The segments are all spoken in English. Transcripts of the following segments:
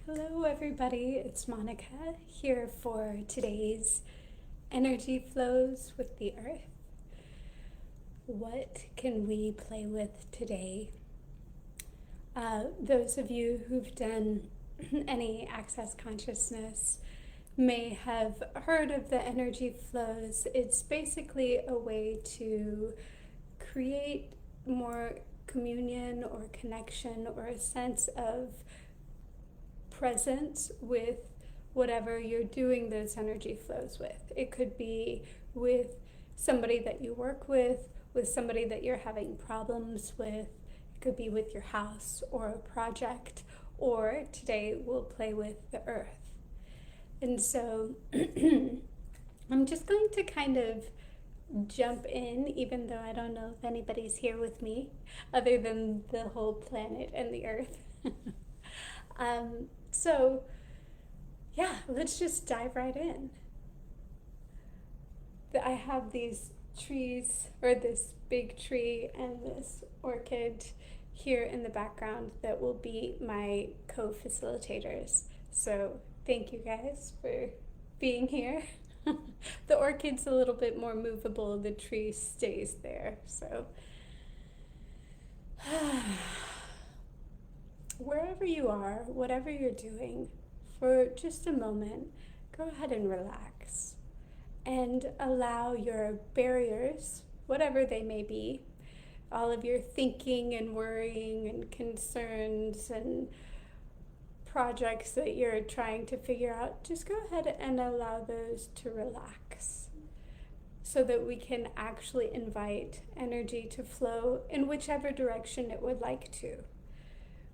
Hello, everybody. It's Monica here for today's energy flows with the earth. What can we play with today? Those of you who've done any access consciousness may have heard of the energy flows. It's basically a way to create more communion or connection or a sense of presence with whatever you're doing those energy flows with. It could be with somebody that you work with somebody that you're having problems with. It could be with your house or a project, or today we'll play with the earth. And so I'm just going to kind of jump in, even though I don't know if anybody's here with me other than the whole planet and the earth. So yeah, let's just dive right in. I have these trees, or this big tree and this orchid here in the background that will be my co-facilitators. So thank you guys for being here. The orchid's a little bit more movable, the tree stays there. So wherever you are, whatever you're doing, for just a moment, go ahead and relax and allow your barriers, whatever they may be, all of your thinking and worrying and concerns and projects that you're trying to figure out, just go ahead and allow those to relax so that we can actually invite energy to flow in whichever direction it would like to.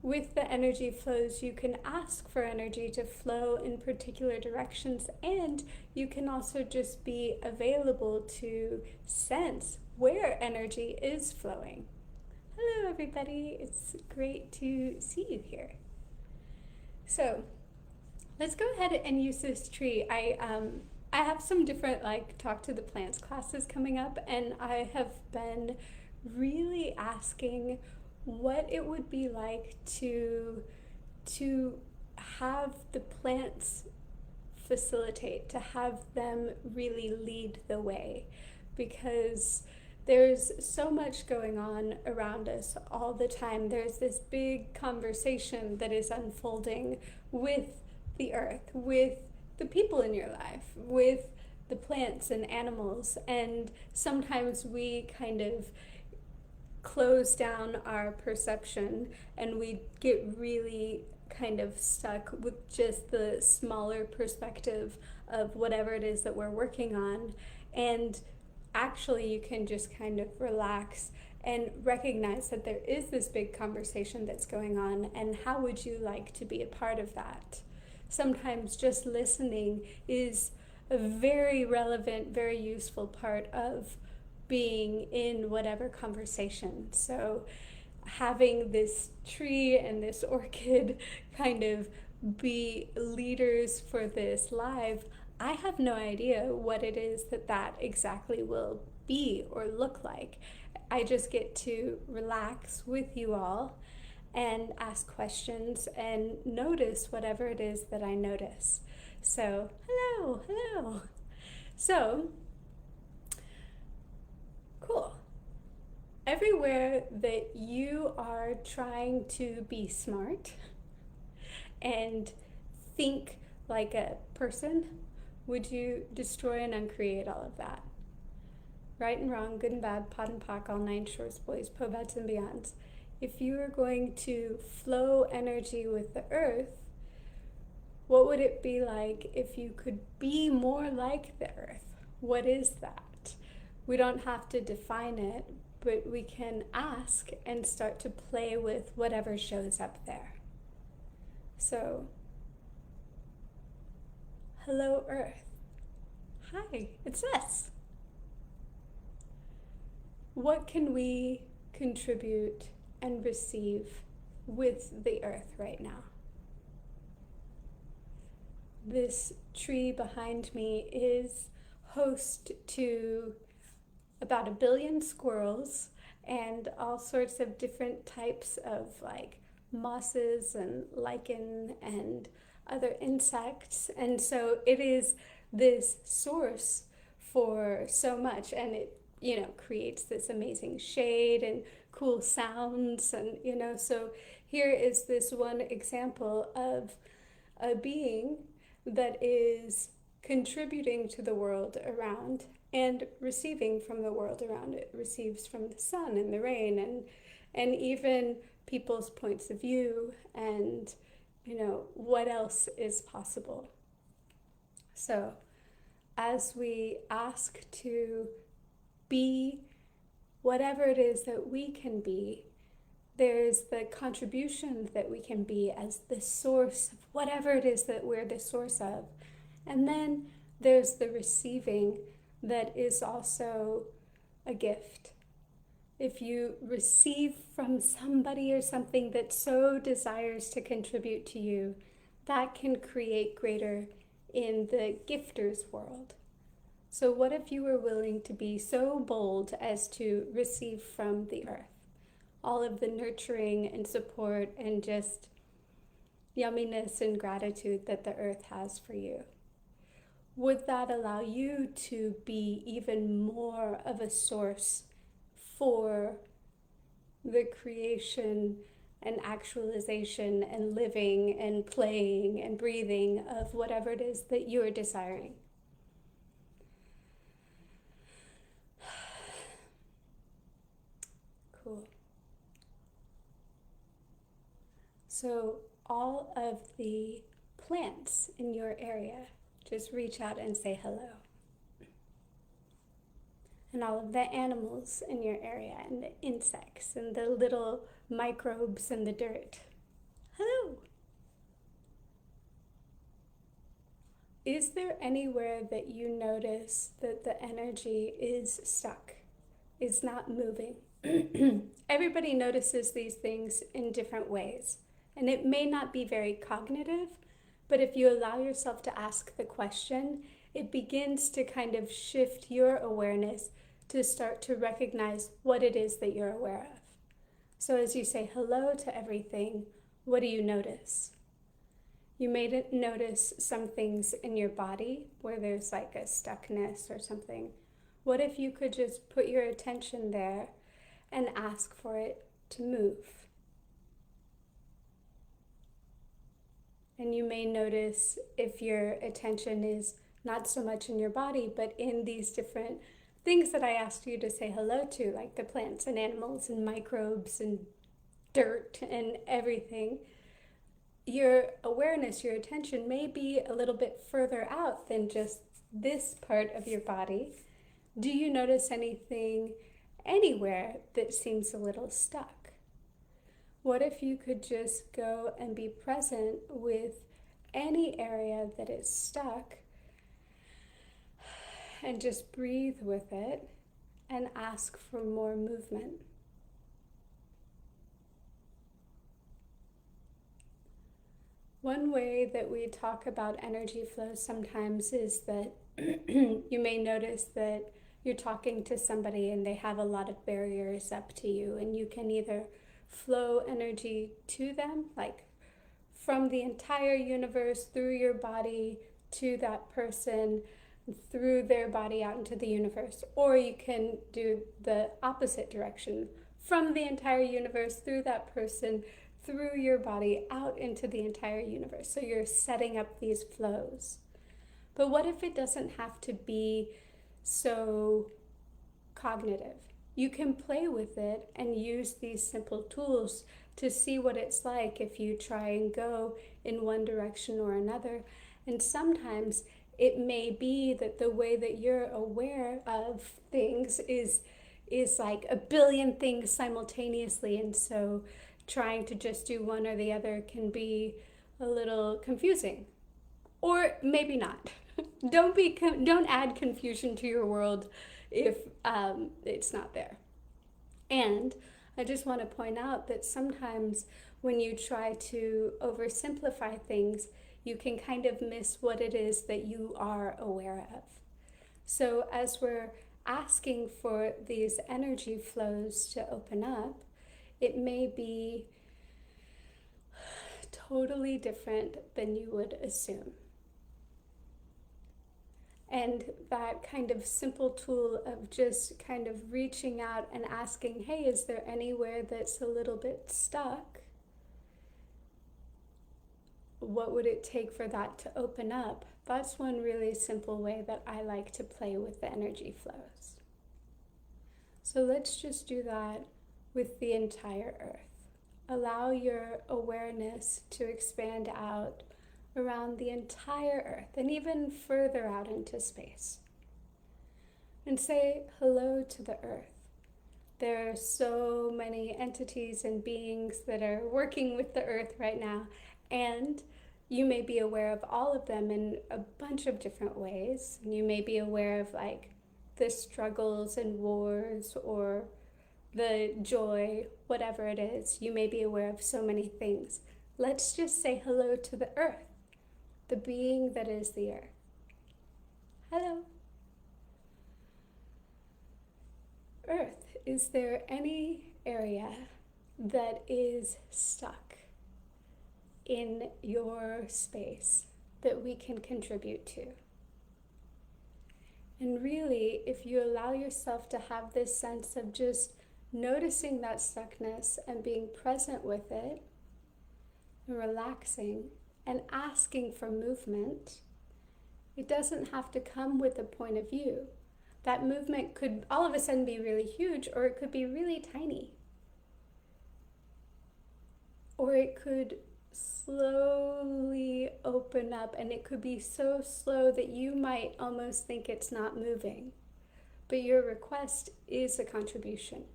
With the energy flows, you can ask for energy to flow in particular directions, and you can also just be available to sense where energy is flowing. Hello, everybody. It's great to see you here. So let's go ahead and use this tree. I have some different talk to the plants classes coming up, and I have been really asking what it would be like to have the plants facilitate, to have them really lead the way, because there's so much going on around us all the time. There's this big conversation that is unfolding with the earth, with the people in your life, with the plants and animals, and sometimes we kind of close down our perception and we get really kind of stuck with just the smaller perspective of whatever it is that we're working on. And actually you can just kind of relax and recognize that there is this big conversation that's going on, and how would you like to be a part of that? Sometimes just listening is a very relevant, very useful part of being in whatever conversation. So having this tree and this orchid kind of be leaders for this live, I have no idea what it is that exactly will be or look like. I just get to relax with you all and ask questions and notice whatever it is that I notice. So hello. So cool. Everywhere that you are trying to be smart and think like a person, would you destroy and uncreate all of that? Right and wrong, good and bad, pot and pock, all nine shorts, boys, pobats and beyonds. If you are going to flow energy with the earth, what would it be like if you could be more like the earth? What is that? We don't have to define it, but we can ask and start to play with whatever shows up there. So, hello Earth. Hi, it's us. What can we contribute and receive with the earth right now? This tree behind me is host to about 1 billion squirrels and all sorts of different types of mosses and lichen and other insects. And so it is this source for so much, and it, creates this amazing shade and cool sounds. And, so here is this one example of a being that is contributing to the world around and receiving from the world around it. Receives from the sun and the rain and even people's points of view and what else is possible. So as we ask to be whatever it is that we can be, there's the contribution that we can be as the source of whatever it is that we're the source of. And then there's the receiving that is also a gift. If you receive from somebody or something that so desires to contribute to you, that can create greater in the gifter's world. So what if you were willing to be so bold as to receive from the earth all of the nurturing and support and just yumminess and gratitude that the earth has for you? Would that allow you to be even more of a source for the creation and actualization and living and playing and breathing of whatever it is that you're desiring? Cool. So all of the plants in your area, just reach out and say hello. And all of the animals in your area and the insects and the little microbes in the dirt. Hello. Is there anywhere that you notice that the energy is stuck, is not moving? Everybody notices these things in different ways. And it may not be very cognitive, but if you allow yourself to ask the question, it begins to kind of shift your awareness to start to recognize what it is that you're aware of. So as you say hello to everything, what do you notice? You may notice some things in your body where there's like a stuckness or something. What if you could just put your attention there and ask for it to move? And you may notice if your attention is not so much in your body, but in these different things that I asked you to say hello to, like the plants and animals and microbes and dirt and everything. Your awareness, your attention may be a little bit further out than just this part of your body. Do you notice anything anywhere that seems a little stuck? What if you could just go and be present with any area that is stuck and just breathe with it and ask for more movement? One way that we talk about energy flow sometimes is that you may notice that you're talking to somebody and they have a lot of barriers up to you, and you can either flow energy to them, like from the entire universe through your body to that person, through their body out into the universe, or you can do the opposite direction, from the entire universe through that person, through your body out into the entire universe. So you're setting up these flows. But what if it doesn't have to be so cognitive? You can play with it and use these simple tools to see what it's like if you try and go in one direction or another. And sometimes it may be that the way that you're aware of things is like a billion things simultaneously, and so trying to just do one or the other can be a little confusing, or maybe not. Don't add confusion to your world if it's not there. And I just want to point out that sometimes when you try to oversimplify things, you can kind of miss what it is that you are aware of. So as we're asking for these energy flows to open up, it may be totally different than you would assume. And that kind of simple tool of just kind of reaching out and asking, hey, is there anywhere that's a little bit stuck? What would it take for that to open up? That's one really simple way that I like to play with the energy flows. So let's just do that with the entire earth. Allow your awareness to expand out around the entire earth and even further out into space. And say hello to the earth. There are so many entities and beings that are working with the earth right now, and you may be aware of all of them in a bunch of different ways. You may be aware of like the struggles and wars or the joy, whatever it is. You may be aware of so many things. Let's just say hello to the earth, the being that is the earth. Hello. Earth, is there any area that is stuck in your space that we can contribute to? And really, if you allow yourself to have this sense of just noticing that stuckness and being present with it, and relaxing and asking for movement, it doesn't have to come with a point of view. That movement could all of a sudden be really huge, or it could be really tiny. Or it could slowly open up, and it could be so slow that you might almost think it's not moving. But your request is a contribution.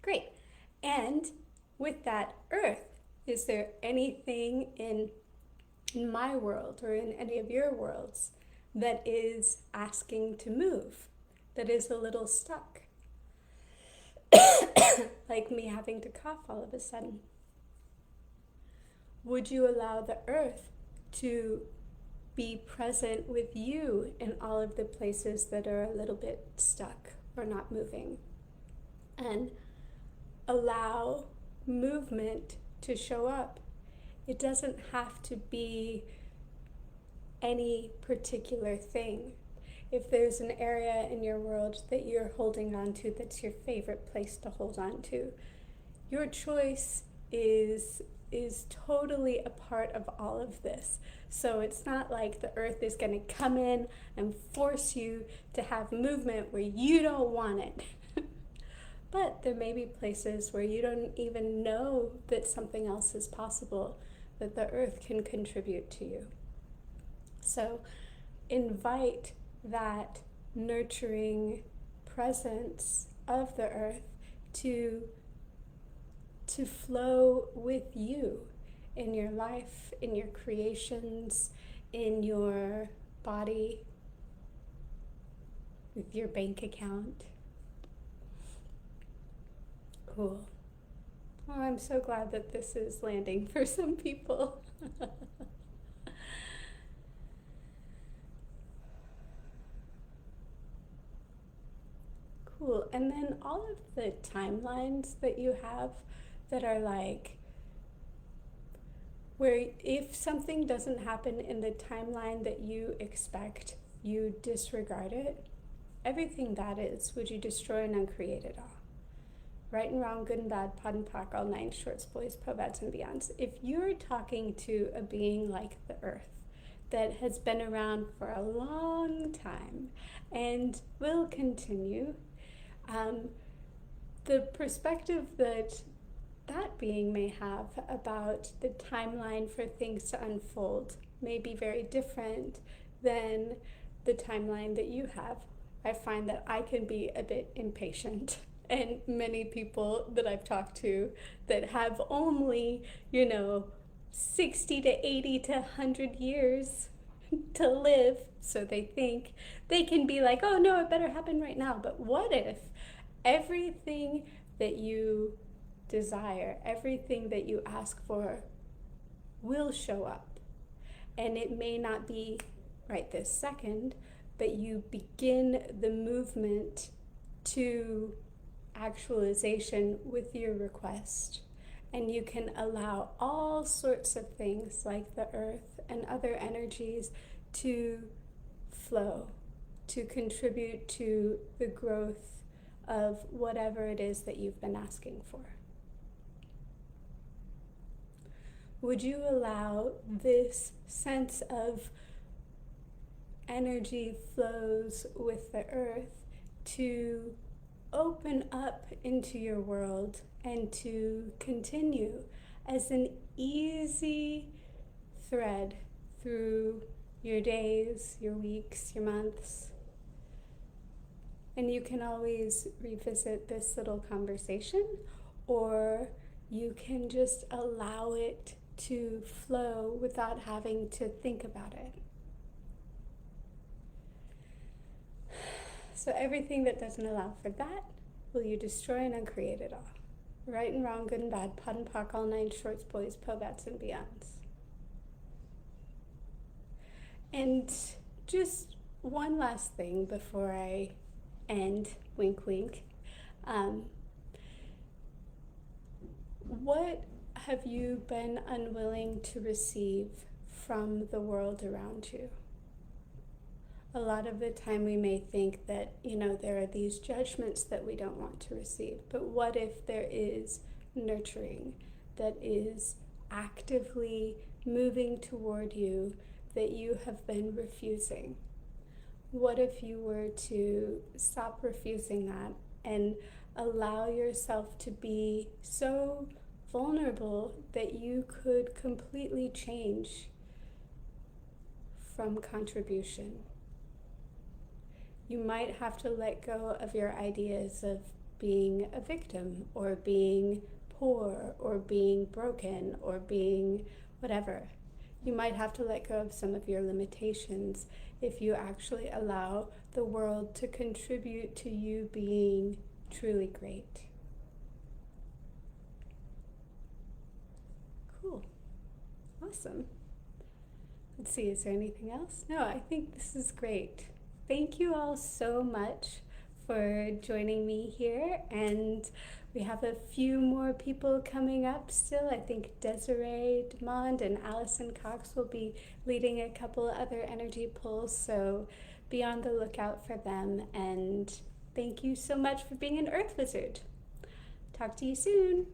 Great. And with that earth, is there anything in my world or in any of your worlds that is asking to move, that is a little stuck? Like me having to cough all of a sudden. Would you allow the earth to be present with you in all of the places that are a little bit stuck or not moving? And allow movement to show up. It doesn't have to be any particular thing. If there's an area in your world that you're holding on to that's your favorite place to hold on to, your choice is totally a part of all of this. So it's not like the earth is going to come in and force you to have movement where you don't want it. But there may be places where you don't even know that something else is possible, that the earth can contribute to you. So invite that nurturing presence of the earth to flow with you in your life, in your creations, in your body, with your bank account. Cool. Oh, I'm so glad that this is landing for some people. Cool. And then all of the timelines that you have that are like, where if something doesn't happen in the timeline that you expect, you disregard it. Everything that is, would you destroy and uncreate it all? Right and wrong, good and bad, POD and POC, all nine shorts, boys, probats, and beyonds. If you're talking to a being like the earth that has been around for a long time and will continue, the perspective that that being may have about the timeline for things to unfold may be very different than the timeline that you have. I find that I can be a bit impatient, and many people that I've talked to that have only, 60 to 80 to 100 years to live, so they think, they can be like, oh no, it better happen right now. But what if everything that you desire, everything that you ask for will show up? And it may not be right this second, but you begin the movement to actualization with your request. And you can allow all sorts of things like the earth and other energies to flow, to contribute to the growth of whatever it is that you've been asking for. Would you allow this sense of energy flows with the earth to open up into your world and to continue as an easy thread through your days, your weeks, your months? And you can always revisit this little conversation, or you can just allow it to flow without having to think about it. So everything that doesn't allow for that, will you destroy and uncreate it all? Right and wrong, good and bad, POD and POC, all nine shorts, boys, povats, and beyonds. And just one last thing before I end, wink wink. What have you been unwilling to receive from the world around you? A lot of the time we may think that, there are these judgments that we don't want to receive, but what if there is nurturing that is actively moving toward you that you have been refusing? What if you were to stop refusing that and allow yourself to be so vulnerable that you could completely change from contribution? You might have to let go of your ideas of being a victim or being poor or being broken or being whatever. You might have to let go of some of your limitations if you actually allow the world to contribute to you being truly great. Cool. Awesome. Let's see, is there anything else? No, I think this is great. Thank you all so much for joining me here, and we have a few more people coming up still. I think Desiree Demond and Allison Cox will be leading a couple other energy pulls, so be on the lookout for them. And thank you so much for being an Earth Wizard. Talk to you soon.